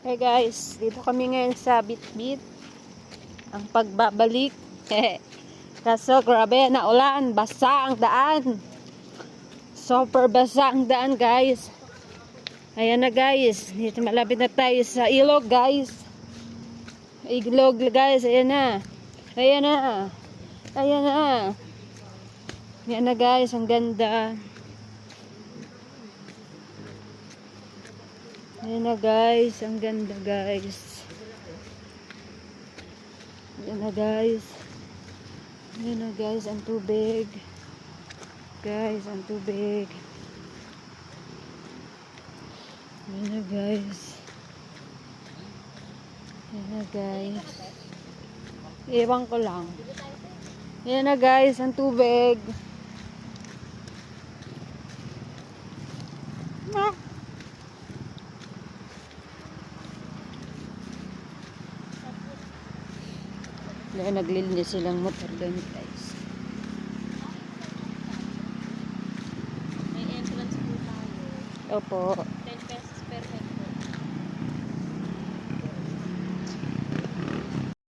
Hey guys, dito kami ngayon sa Bitbit. Ang pagbabalik. Kaso grabe na ulan, basa ang daan. Super basa ang daan guys. Ayan na guys, dito malapit na tayo sa ilog guys. Ilog guys, ayan na. Ayan na. Ayan na. Ayan na guys, ang ganda. Ayan na guys, ang ganda guys. Ayan na guys. Ayan na guys, ang tubig. Guys, ang tubig. Ayan na guys. Ayan na guys. Ewan ko lang. Ayan na guys, ang tubig. Ayan, naglilinis silang motor doon guys. May entrance po tayo. Opo.